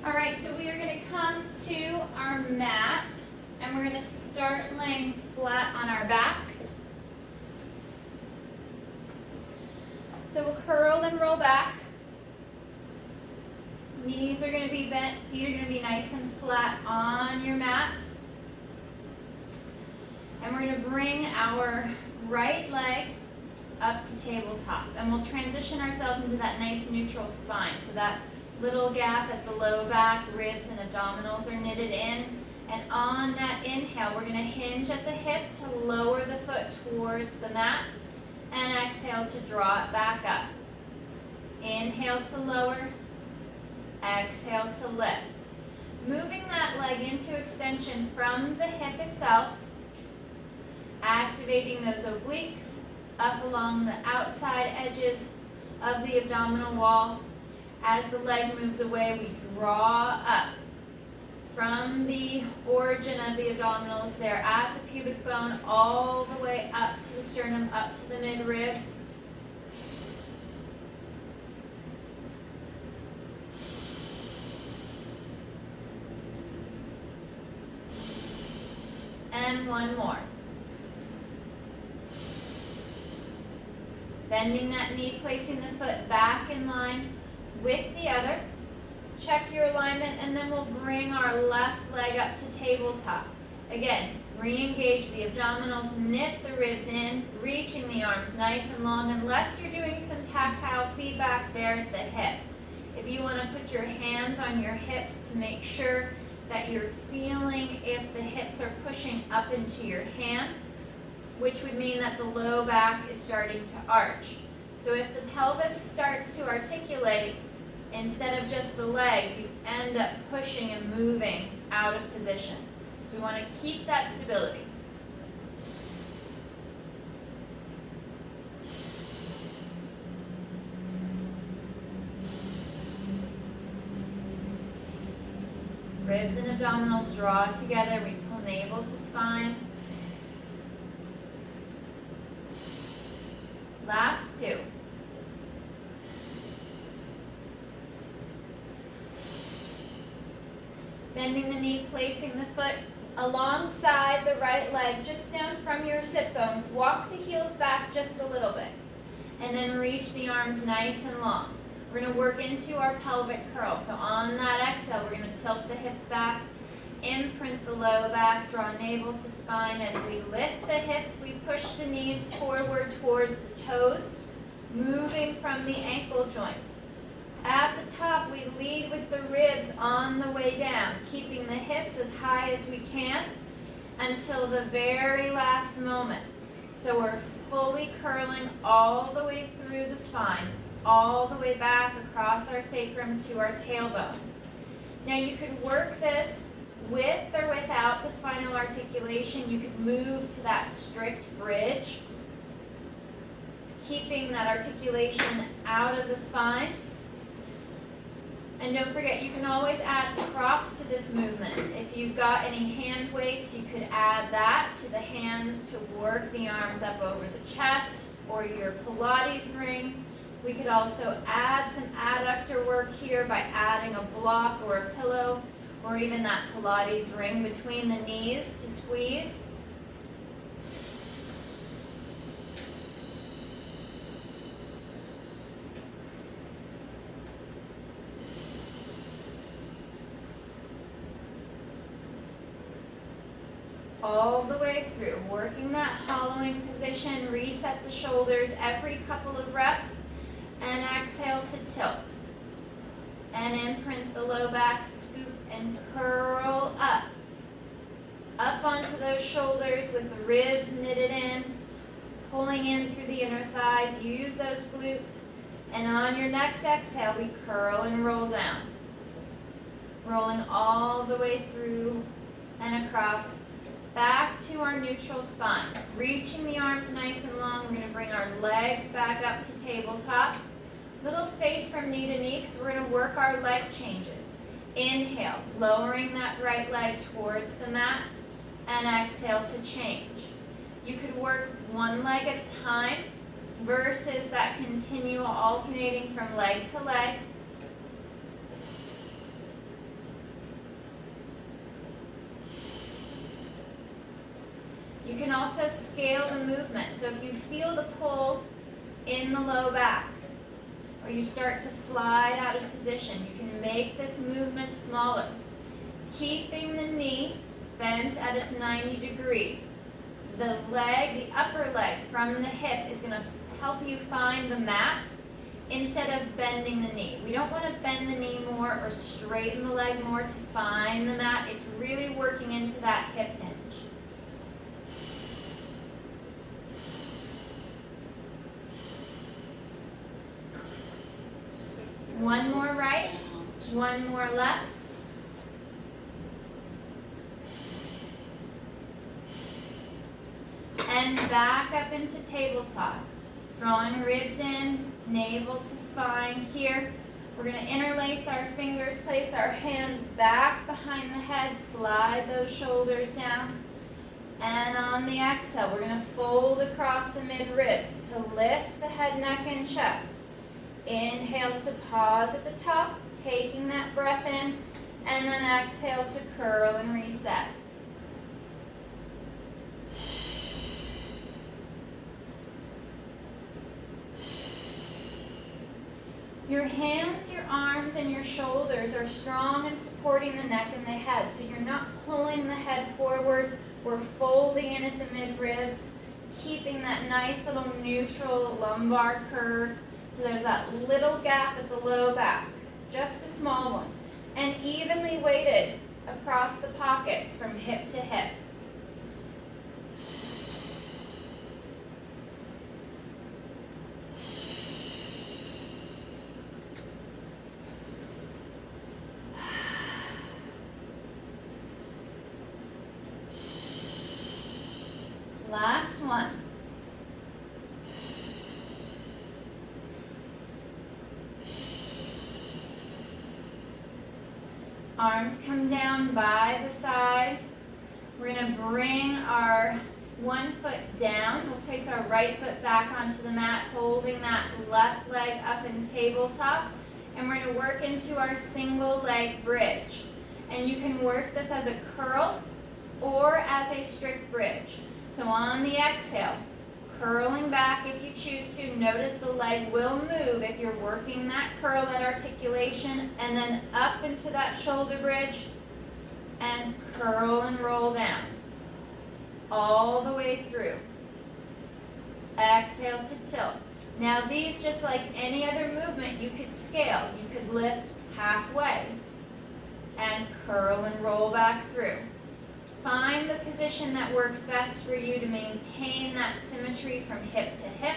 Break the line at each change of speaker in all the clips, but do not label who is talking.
All right, so we are going to come to our mat, and we're going to start laying flat on our back. So we'll curl and roll back. Knees are going to be bent, feet are going to be nice and flat on your mat. And we're going to bring our right leg up to tabletop. And we'll transition ourselves into that nice neutral spine. So that little gap at the low back, ribs and abdominals are knitted in. And on that inhale, we're going to hinge at the hip to lower the foot towards the mat. And exhale to draw it back up. Inhale to lower. Exhale to lift. Moving that leg into extension from the hip itself. Activating those obliques up along the outside edges of the abdominal wall. As the leg moves away, we draw up from the origin of the abdominals there at the pubic bone all the way up to the sternum, up to the mid-ribs. And one more. Bending that knee, placing the foot back in line with the other. Check your alignment, and then we'll bring our left leg up to tabletop. Again, re-engage the abdominals, knit the ribs in, reaching the arms nice and long, unless you're doing some tactile feedback there at the hip. If you want to put your hands on your hips to make sure that you're feeling if the hips are pushing up into your hand, which would mean that the low back is starting to arch. So if the pelvis starts to articulate, instead of just the leg, you end up pushing and moving out of position. So we want to keep that stability. Ribs and abdominals draw together. We pull navel to spine. Last two. Bending the knee, placing the foot alongside the right leg, just down from your sit bones. Walk the heels back just a little bit. And then reach the arms nice and long. We're going to work into our pelvic curl. So on that exhale, we're going to tilt the hips back, imprint the low back, draw navel to spine. As we lift the hips, we push the knees forward towards the toes, moving from the ankle joint. At the top, we lead with the ribs on the way down, keeping the hips as high as we can until the very last moment. So we're fully curling all the way through the spine, all the way back across our sacrum to our tailbone. Now you could work this with or without the spinal articulation. You could move to that strict bridge, keeping that articulation out of the spine. And don't forget, you can always add props to this movement. If you've got any hand weights, you could add that to the hands to work the arms up over the chest, or your Pilates ring. We could also add some adductor work here by adding a block or a pillow, or even that Pilates ring between the knees to squeeze. All the way through, working that hollowing position. Reset the shoulders every couple of reps, and exhale to tilt. And imprint the low back, scoop and curl up. Up onto those shoulders with the ribs knitted in, pulling in through the inner thighs. Use those glutes. And on your next exhale, we curl and roll down. Rolling all the way through and across. Back to our neutral spine. Reaching the arms nice and long. We're going to bring our legs back up to tabletop. Little space from knee to knee, because we're going to work our leg changes. Inhale, lowering that right leg towards the mat, and exhale to change. You could work one leg at a time versus that continual alternating from leg to leg. also scale the movement. So if you feel the pull in the low back, or you start to slide out of position, you can make this movement smaller, keeping the knee bent at its 90 degree. The leg, the upper leg from the hip is going to help you find the mat instead of bending the knee. We don't want to bend the knee more or straighten the leg more to find the mat. It's really working into that hip hinge. One more right, one more left. And back up into tabletop. Drawing ribs in, navel to spine here. We're going to interlace our fingers, place our hands back behind the head, slide those shoulders down. And on the exhale, we're going to fold across the mid-ribs to lift the head, neck, and chest. Inhale to pause at the top, taking that breath in, and then exhale to curl and reset. Your hands, your arms, and your shoulders are strong and supporting the neck and the head, so you're not pulling the head forward. We're folding in at the mid-ribs, keeping that nice little neutral lumbar curve. So there's that little gap at the low back, just a small one, and evenly weighted across the pockets from hip to hip. Last one. Arms come down by the side. We're going to bring our one foot down. We'll place our right foot back onto the mat, holding that left leg up in tabletop. And we're going to work into our single leg bridge. And you can work this as a curl or as a strict bridge. So on the exhale, curling back if you choose to. Notice the leg will move if you're working that curl, that articulation, and then up into that shoulder bridge and curl and roll down all the way through. Exhale to tilt. Now these, just like any other movement, you could scale. You could lift halfway and curl and roll back through. Find the position that works best for you to maintain that symmetry from hip to hip.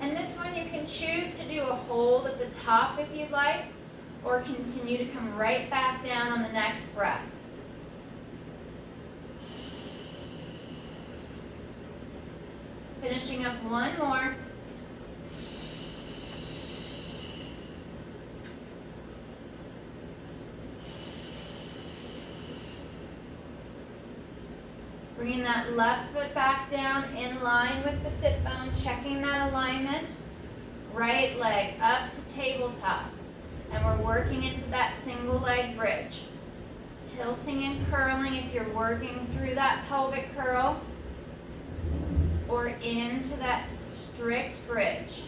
And this one you can choose to do a hold at the top if you'd like, or continue to come right back down on the next breath. Finishing up one more. Bringing that left foot back down in line with the sit bone, checking that alignment. Right leg up to tabletop. And we're working into that single leg bridge. Tilting and curling if you're working through that pelvic curl, or into that strict bridge.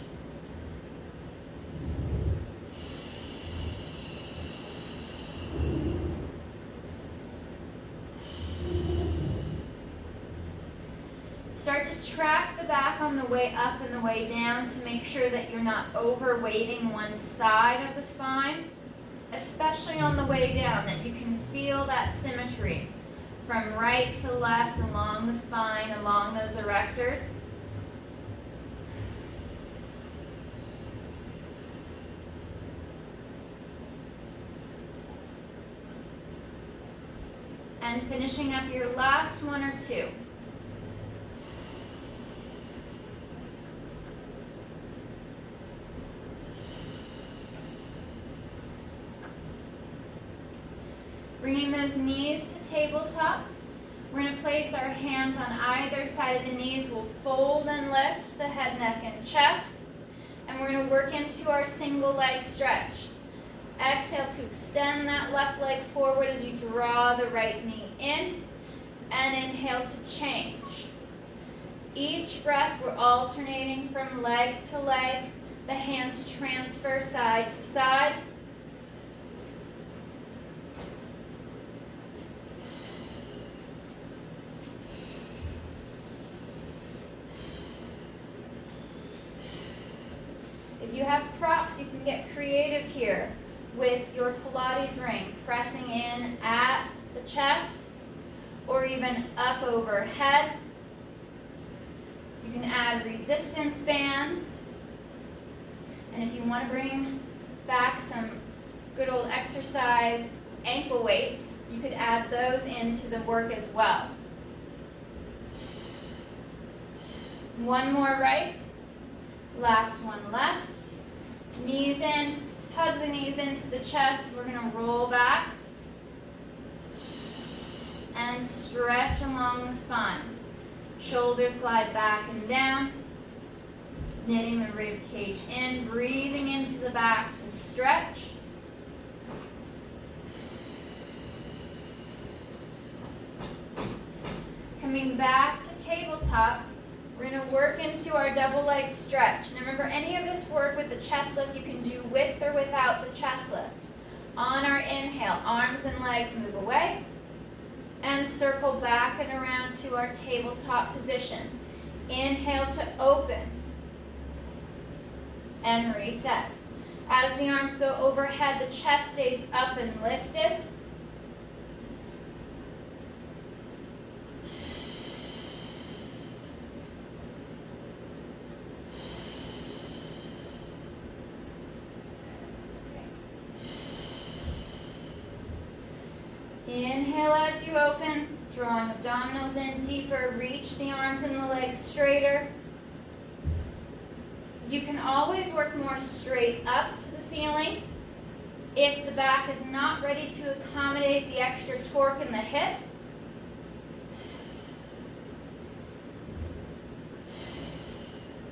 Start to track the back on the way up and the way down to make sure that you're not overweighting one side of the spine, especially on the way down, that you can feel that symmetry from right to left along the spine, along those erectors. And finishing up your last one or two. Bringing those knees to tabletop. We're going to place our hands on either side of the knees. We'll fold and lift the head, neck, and chest. And we're going to work into our single leg stretch. Exhale to extend that left leg forward as you draw the right knee in. And inhale to change. Each breath, we're alternating from leg to leg. The hands transfer side to side. If you have props, you can get creative here with your Pilates ring, pressing in at the chest or even up overhead. You can add resistance bands. And if you want to bring back some good old exercise ankle weights, you could add those into the work as well. One more right. Last one left. Knees in. Hug the knees into the chest. We're going to roll back and stretch along the spine. Shoulders glide back and down. Knitting the rib cage in. Breathing into the back to stretch. Coming back to tabletop. We're going to work into our double leg stretch. Now remember, any of this work with the chest lift you can do with or without the chest lift. On our inhale, arms and legs move away and circle back and around to our tabletop position. Inhale to open and reset. As the arms go overhead, the chest stays up and lifted. Inhale as you open, drawing abdominals in deeper, reach the arms and the legs straighter. You can always work more straight up to the ceiling. If the back is not ready to accommodate the extra torque in the hip,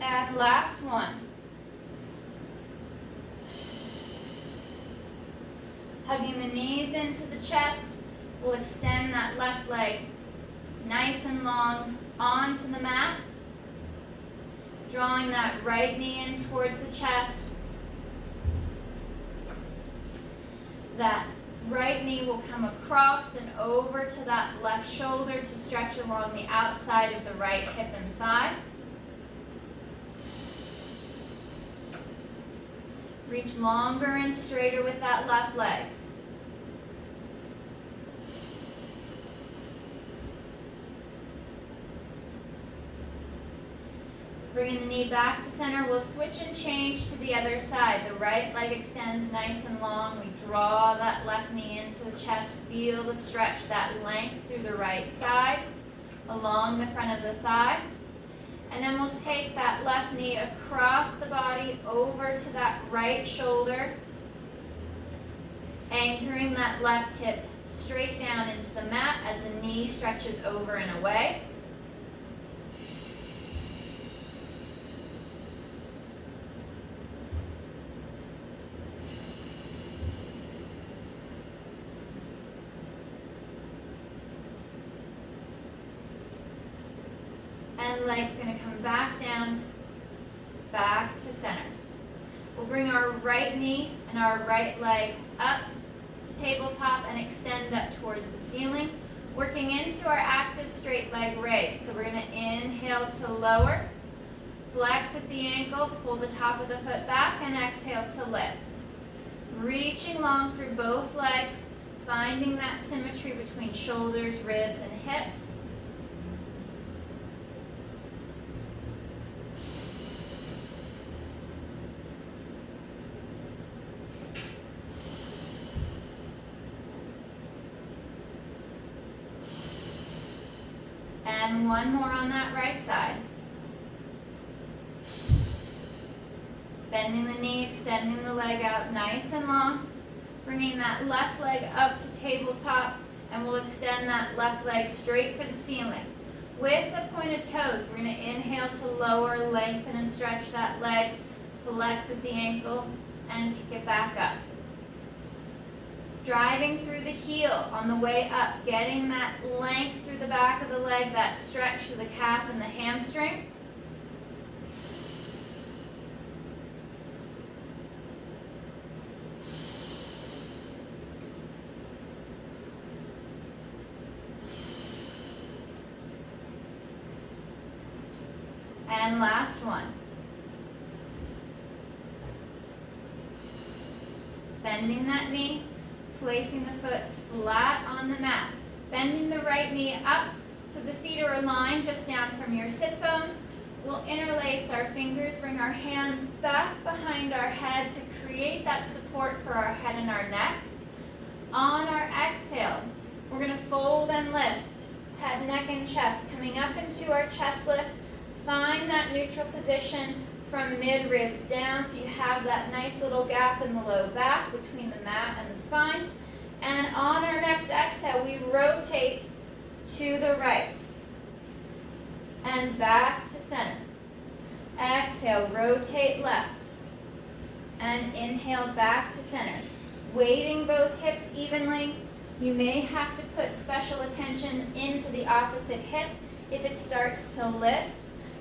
and last one. Hugging the knees into the chest. We'll extend that left leg nice and long onto the mat. Drawing that right knee in towards the chest. That right knee will come across and over to that left shoulder to stretch along the outside of the right hip and thigh. Reach longer and straighter with that left leg. Bringing the knee back to center, we'll switch and change to the other side. The right leg extends nice and long. We draw that left knee into the chest. Feel the stretch, that length through the right side, along the front of the thigh. And then we'll take that left knee across the body over to that right shoulder, anchoring that left hip straight down into the mat as the knee stretches over and away. And leg's going to come back down, back to center. We'll bring our right knee and our right leg up to tabletop and extend up towards the ceiling, working into our active straight leg raise. So we're going to inhale to lower, flex at the ankle, pull the top of the foot back, and exhale to lift. Reaching long through both legs, finding that symmetry between shoulders, ribs, and hips. And one more on that right side. Bending the knee, extending the leg out nice and long. Bringing that left leg up to tabletop, and we'll extend that left leg straight for the ceiling. With the pointed toes, we're going to inhale to lower, lengthen and stretch that leg, flex at the ankle, and kick it back up. Driving through the heel on the way up, getting that length through the back of the leg, that stretch through the calf and the hamstring. And last one. Bending that knee, placing the foot flat on the mat. Bending the right knee up so the feet are aligned just down from your sit bones. We'll interlace our fingers, bring our hands back behind our head to create that support for our head and our neck. On our exhale, we're going to fold and lift. Head, neck, and chest coming up into our chest lift. Find that neutral position from mid-ribs down so you have that nice little gap in the low back between the mat and the spine. And on our next exhale, we rotate to the right and back to center. Exhale, rotate left and inhale back to center. Weighting both hips evenly. You may have to put special attention into the opposite hip if it starts to lift.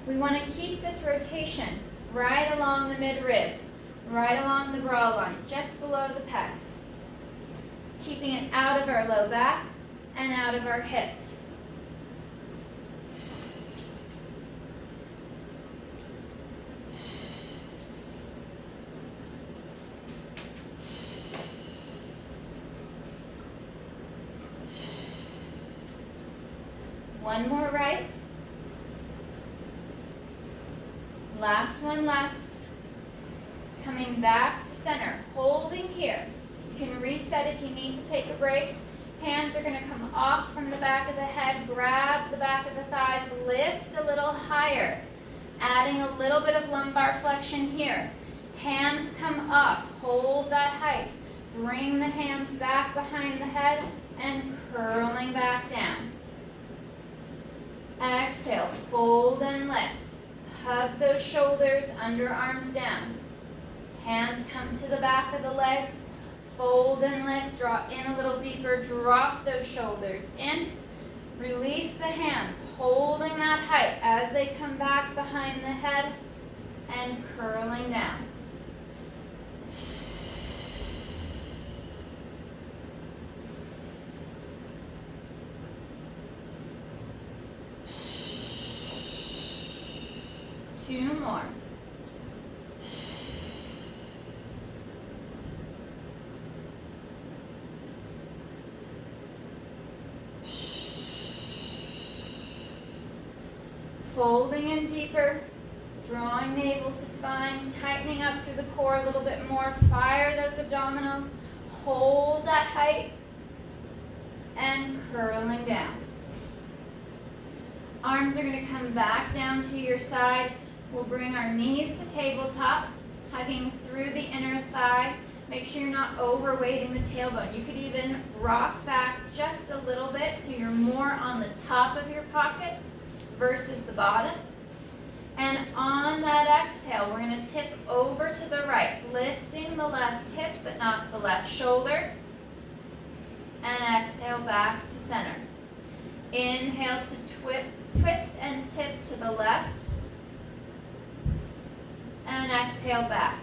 We want to keep this rotation right along the mid-ribs, right along the bra line, just below the pecs. Keeping it out of our low back and out of our hips. One more right. Last one left. Coming back to center, holding here. You can reset if you need to take a break. Hands are going to come off from the back of the head, grab the back of the thighs, lift a little higher. Adding a little bit of lumbar flexion here. Hands come up, hold that height. Bring the hands back behind the head and curling back down. Exhale, fold and lift. Hug those shoulders, underarms down. Hands come to the back of the legs. Fold and lift, draw in a little deeper, drop those shoulders in. Release the hands, holding that height as they come back behind the head and curling down. Two more. Folding in deeper, drawing navel to spine, tightening up through the core a little bit more. Fire those abdominals, hold that height, and curling down. Arms are going to come back down to your side. We'll bring our knees to tabletop, hugging through the inner thigh. Make sure you're not overweighting the tailbone. You could even rock back just a little bit so you're more on the top of your pockets versus the bottom. And on that exhale, we're going to tip over to the right, lifting the left hip but not the left shoulder. And exhale back to center. Inhale to twist and tip to the left. And exhale back.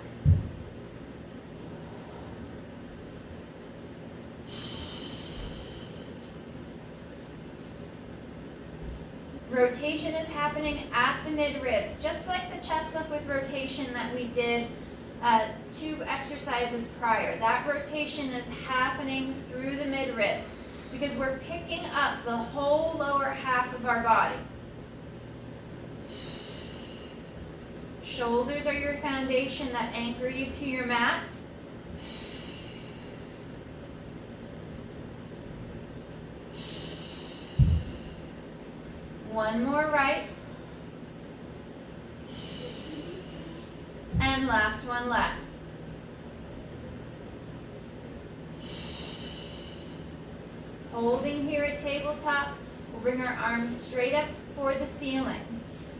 Rotation is happening at the mid-ribs, just like the chest lift with rotation that we did 2 exercises prior. That rotation is happening through the mid-ribs because we're picking up the whole lower half of our body. Shoulders are your foundation that anchor you to your mat. One more right. And last one left. Holding here at tabletop, we'll bring our arms straight up for the ceiling.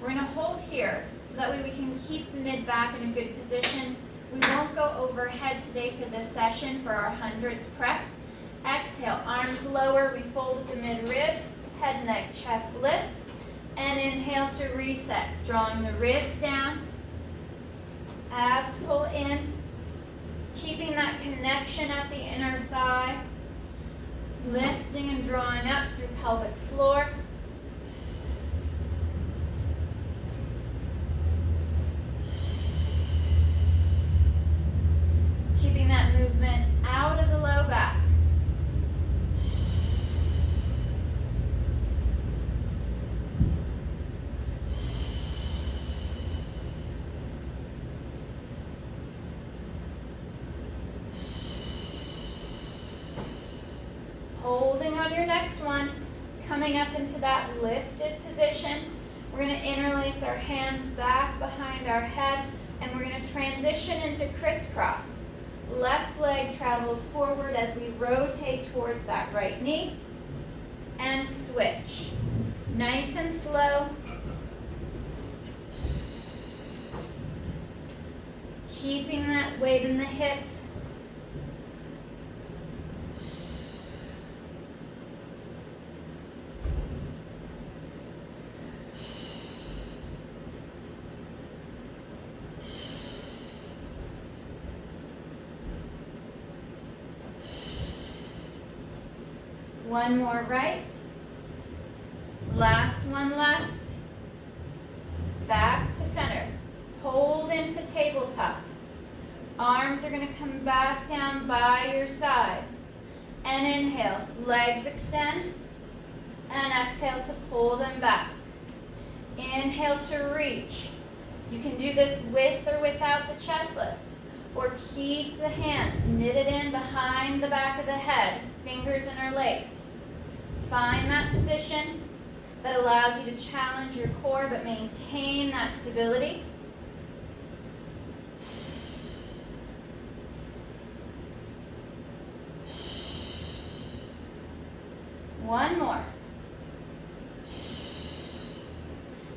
We're going to hold here so that way we can keep the mid-back in a good position. We won't go overhead today for this session for our hundreds prep. Exhale, arms lower, we fold at the mid-ribs, head, neck, chest lifts. And inhale to reset, drawing the ribs down, abs pull in, keeping that connection at the inner thigh, lifting and drawing up through pelvic floor. Keeping that movement out of the low back. Holding on your next one, coming up into that lifted position. We're going to interlace our hands back behind our head, and we're going to transition into crisscross. Left leg travels forward as we rotate towards that right knee, and switch. Nice and slow. Keeping that weight in the hips. One more right. Last one left. Back to center. Hold into tabletop. Arms are going to come back down by your side. And inhale, legs extend. And exhale to pull them back. Inhale to reach. You can do this with or without the chest lift. Or keep the hands knitted in behind the back of the head. Fingers interlaced. Find that position that allows you to challenge your core but maintain that stability. One more.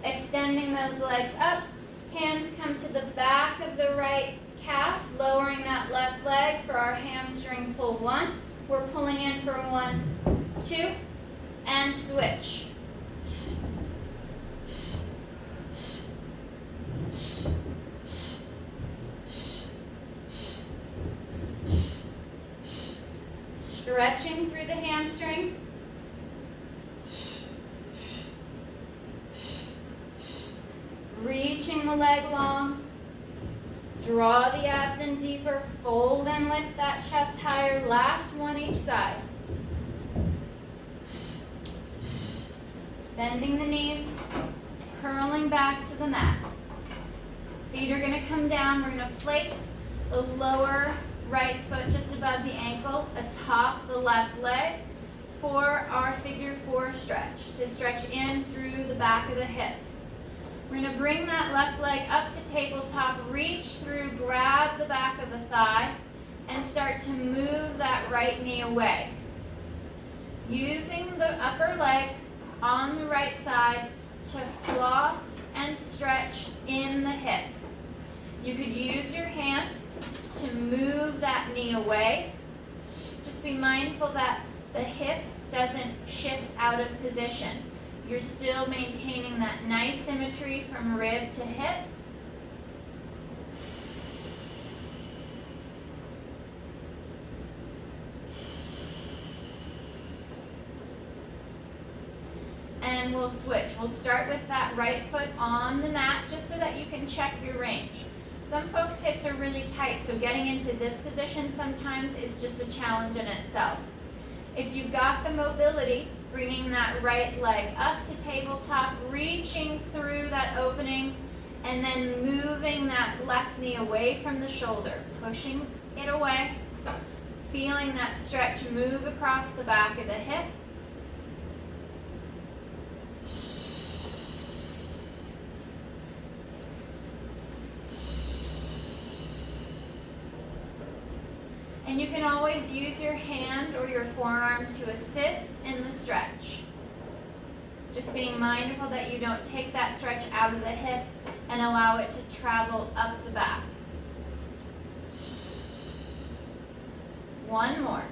Extending those legs up. Hands come to the back of the right calf, lowering that left leg for our hamstring pull 1. We're pulling in for 1, 2, and switch. Stretching through the hamstring. Reaching the leg long. Draw the abs in deeper. Fold and lift that chest higher. Last one each side. Bending the knees. Curling back to the mat. Feet are going to come down. We're going to place the lower right foot just above the ankle, atop the left leg for our figure 4 stretch, to stretch in through the back of the hips. We're going to bring that left leg up to tabletop, reach through, grab the back of the thigh, and start to move that right knee away. Using the upper leg on the right side to floss and stretch in the hip. You could use your hand to move that knee away. Just be mindful that the hip doesn't shift out of position. You're still maintaining that nice symmetry from rib to hip. And we'll switch. We'll start with that right foot on the mat just so that you can check your range. Some folks' hips are really tight, so getting into this position sometimes is just a challenge in itself. If you've got the mobility, bringing that right leg up to tabletop, reaching through that opening, and then moving that left knee away from the shoulder, pushing it away, feeling that stretch move across the back of the hip. And you can always use your hand or your forearm to assist in the stretch. Just being mindful that you don't take that stretch out of the hip and allow it to travel up the back. One more.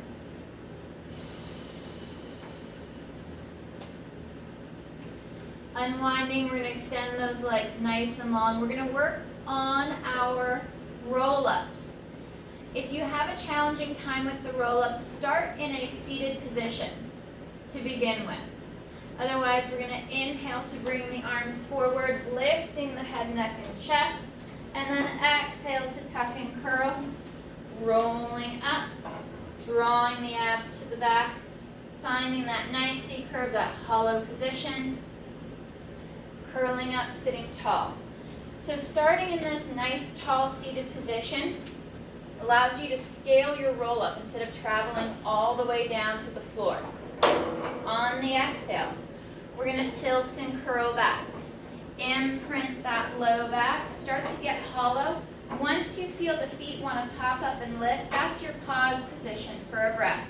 Unwinding, we're going to extend those legs nice and long. We're going to work on our roll-ups. If you have a challenging time with the roll-ups, start in a seated position to begin with. Otherwise, we're going to inhale to bring the arms forward, lifting the head, neck, and chest, and then exhale to tuck and curl, rolling up, drawing the abs to the back, finding that nice C-curve, that hollow position, curling up, sitting tall. So starting in this nice tall seated position allows you to scale your roll up instead of traveling all the way down to the floor. On the exhale, we're going to tilt and curl back. Imprint that low back, start to get hollow. Once you feel the feet want to pop up and lift, that's your pause position for a breath.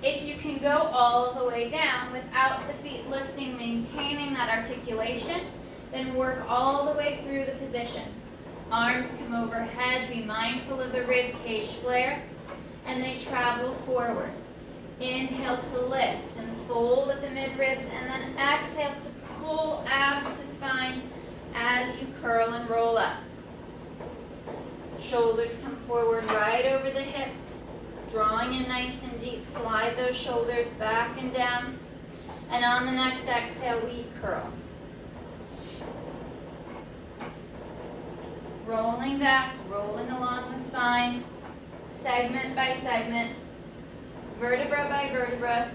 If you can go all the way down without the feet lifting, maintaining that articulation, then work all the way through the position. Arms come overhead, be mindful of the rib cage flare, and they travel forward. Inhale to lift and fold at the mid-ribs, and then exhale to pull abs to spine as you curl and roll up. Shoulders come forward right over the hips, drawing in nice and deep. Slide those shoulders back and down, and on the next exhale, we curl. Rolling back, rolling along the spine, segment by segment, vertebra by vertebra,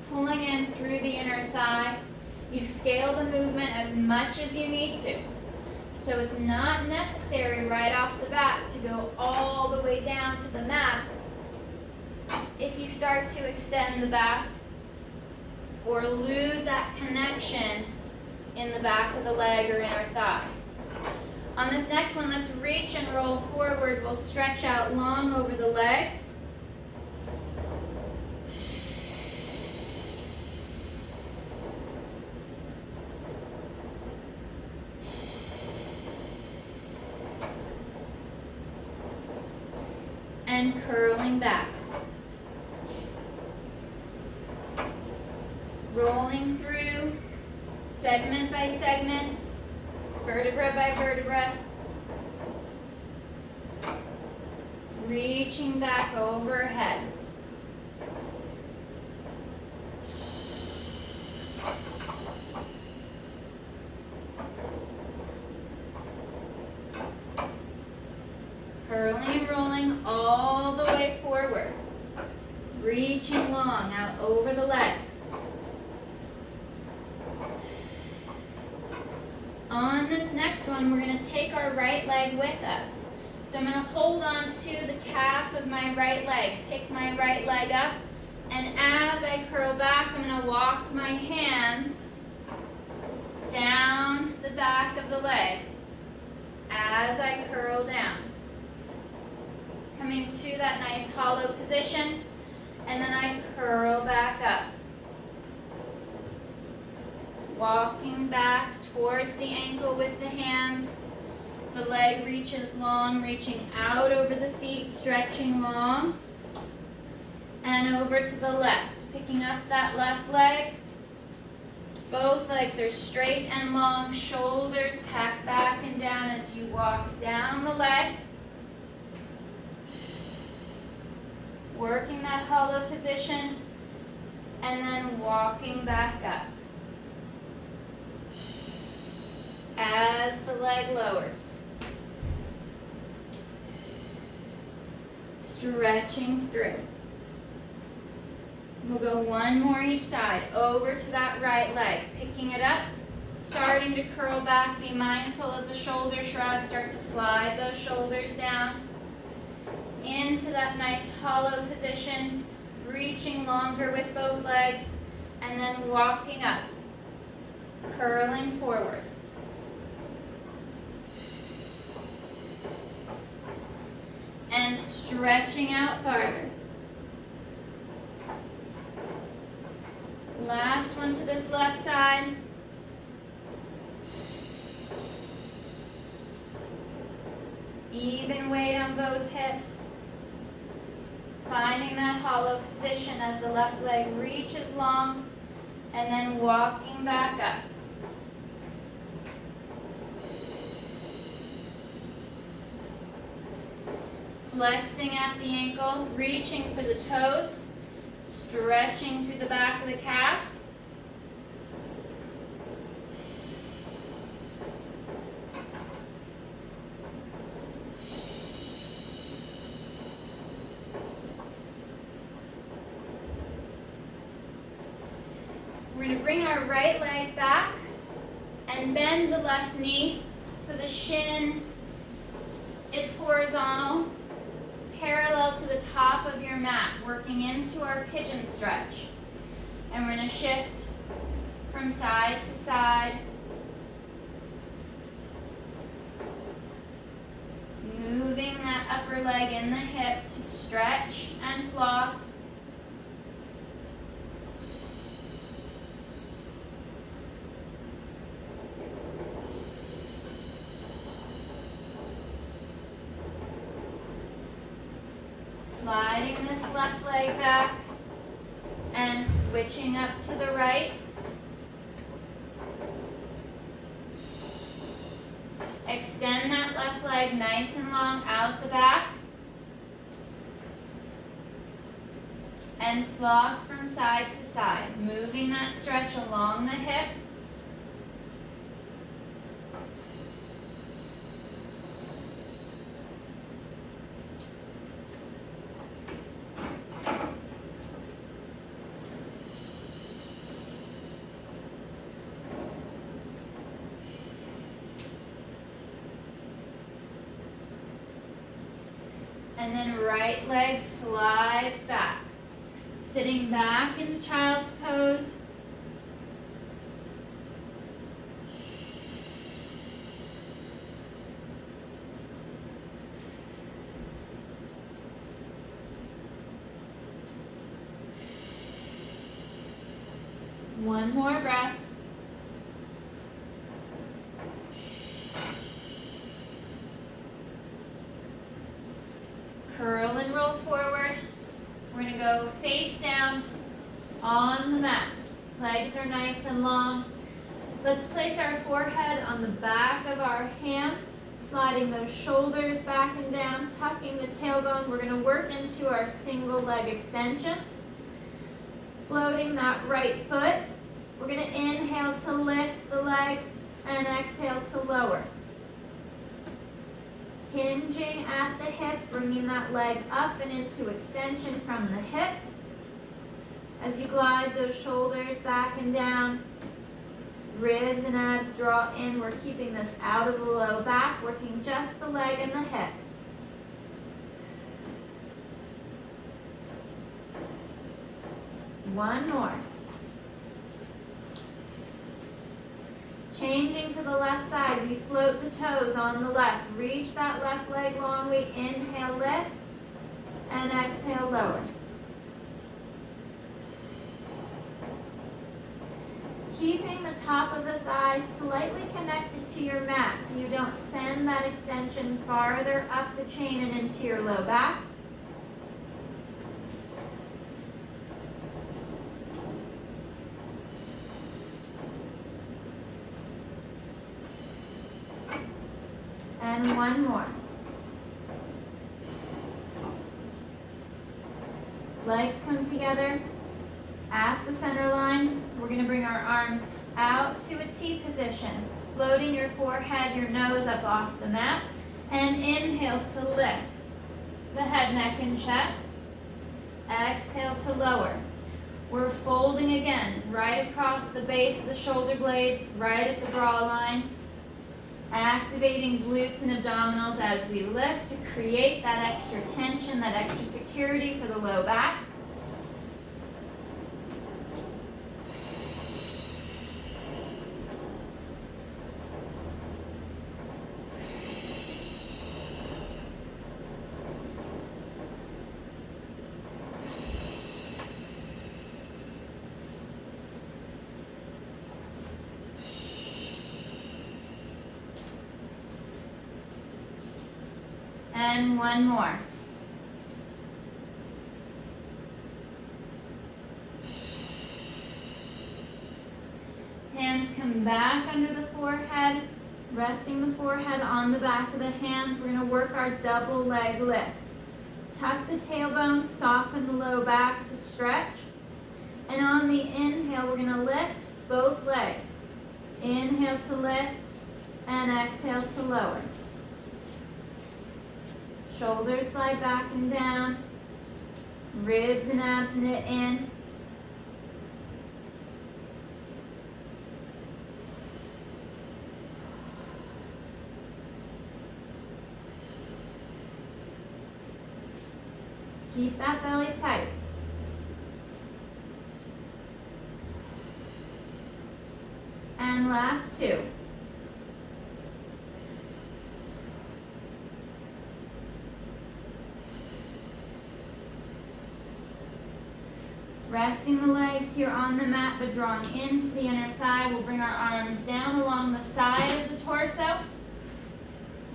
pulling in through the inner thigh. You scale the movement as much as you need to. So it's not necessary right off the bat to go all the way down to the mat. If you start to extend the back or lose that connection in the back of the leg or inner thigh. On this next one, let's reach and roll forward. We'll stretch out long over the legs. And curling back. Rolling through, segment by segment, vertebra by vertebra. Reaching back overhead. Curling and rolling all the way forward. Reaching long out over the legs. On this next one, we're going to take our right leg with us. So I'm going to hold on to the calf of my right leg, pick my right leg up, and as I curl back, I'm going to walk my hands down the back of the leg as I curl down. Coming to that nice hollow position, and then I curl back up. Walking back towards the ankle with the hands. The leg reaches long, reaching out over the feet, stretching long. And over to the left, picking up that left leg. Both legs are straight and long, shoulders packed back and down as you walk down the leg. Working that hollow position, and then walking back up. As the leg lowers. Stretching through. We'll go one more each side. Over to that right leg. Picking it up. Starting to curl back. Be mindful of the shoulder shrug. Start to slide those shoulders down. Into that nice hollow position. Reaching longer with both legs. And then walking up. Curling forward. And stretching out farther. Last one to this left side. Even weight on both hips. Finding that hollow position as the left leg reaches long, and then walking back up. Flexing at the ankle, reaching for the toes, stretching through the back of the calf. We're going to bring our right leg back and bend the left knee so the shin is horizontal, parallel to the top of your mat, working into our pigeon stretch. And we're going to shift from side to side, moving that upper leg in the hip to stretch and floss. Sliding this left leg back and switching up to the right. Extend that left leg nice and long out the back. And floss from side to side, moving that stretch along the hip. And then right leg slides back. Sitting back into child's pose. One more breath. Curl and roll forward. We're going to go face down on the mat. Legs are nice and long. Let's place our forehead on the back of our hands, sliding those shoulders back and down, tucking the tailbone. We're going to work into our single leg extensions. Floating that right foot. We're going to inhale to lift the leg and exhale to lower. Hinging at the hip, bringing that leg up and into extension from the hip. As you glide those shoulders back and down, ribs and abs draw in. We're keeping this out of the low back, working just the leg and the hip. One more. Changing to the left side, we float the toes on the left. Reach that left leg long. We inhale, lift, and exhale, lower. Keeping the top of the thighs slightly connected to your mat so you don't send that extension farther up the chain and into your low back. And one more. Legs come together at the center line. We're going to bring our arms out to a T position, floating your forehead, your nose up off the mat, and inhale to lift the head, neck, and chest. Exhale to lower. We're folding again, right across the base of the shoulder blades, right at the draw line. Activating glutes and abdominals as we lift to create that extra tension, that extra security for the low back. And one more. Hands come back under the forehead, resting the forehead on the back of the hands. We're going to work our double leg lifts. Tuck the tailbone, soften the low back to stretch. And on the inhale, we're gonna lift both legs. Inhale to lift and exhale to lower. Shoulders slide back and down. Ribs and abs knit in. Keep that belly tight. And last two. Resting the legs here on the mat, but drawing into the inner thigh. We'll bring our arms down along the side of the torso.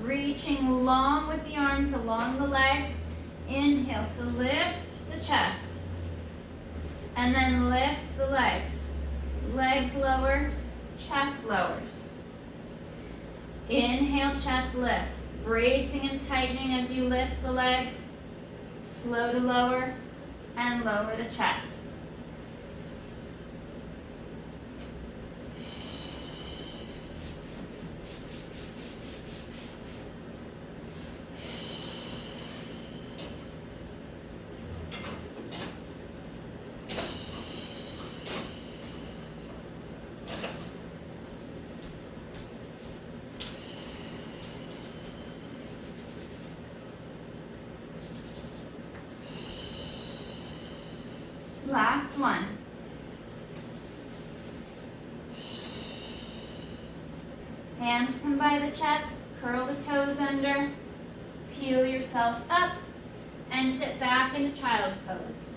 Reaching long with the arms along the legs. Inhale to lift the chest. And then lift the legs. Legs lower, chest lowers. Inhale, chest lifts. Bracing and tightening as you lift the legs. Slow to lower and lower the chest. Last one. Hands come by the chest, curl the toes under, peel yourself up, and sit back into child's pose.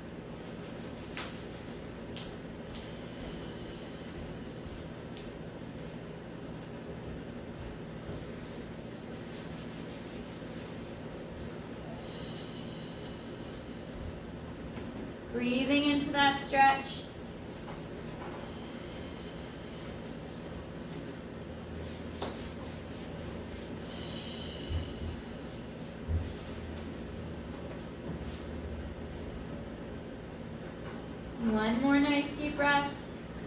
Breathing into that stretch. One more nice deep breath,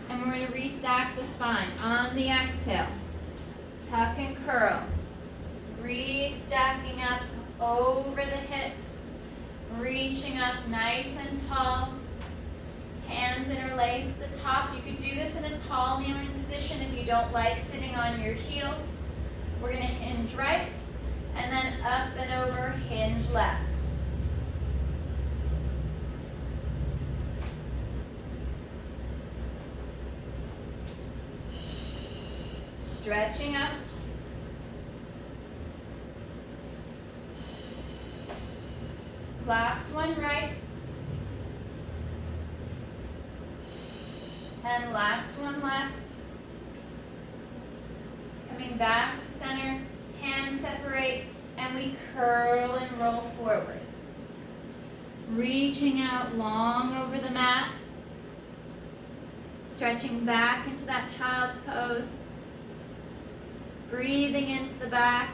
and we're going to restack the spine. On the exhale, tuck and curl. Restacking up over the hips. Reaching up nice and tall. Hands interlaced at the top. You could do this in a tall kneeling position if you don't like sitting on your heels. We're going to hinge right, and then up and over, hinge left. Stretching up. Last one right. And last one left. Coming back to center, hands separate, and we curl and roll forward. Reaching out long over the mat. Stretching back into that child's pose. Breathing into the back.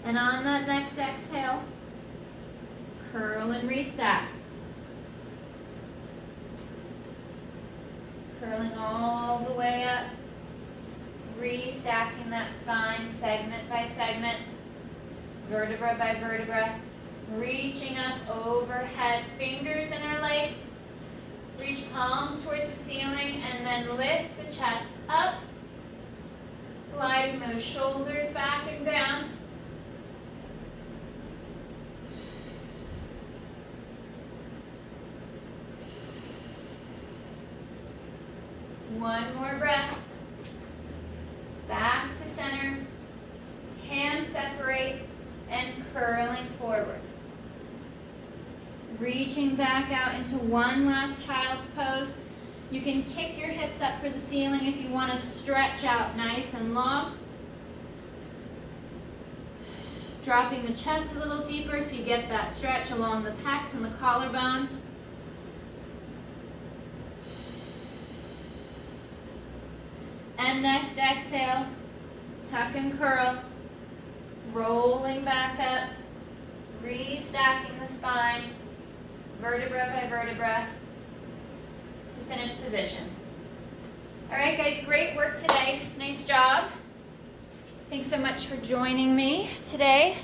And on that next exhale, curl and restack. Curling all the way up, restacking that spine segment by segment, vertebra by vertebra, reaching up overhead, fingers interlace, reach palms towards the ceiling, and then lift the chest up, gliding those shoulders back and down. One more breath. Back to center. Hands separate and curling forward. Reaching back out into one last child's pose. You can kick your hips up for the ceiling if you want to stretch out nice and long. Dropping the chest a little deeper so you get that stretch along the pecs and the collarbone. And next, exhale, tuck and curl, rolling back up, restacking the spine, vertebra by vertebra, to finish position. All right, guys, great work today. Nice job. Thanks so much for joining me today.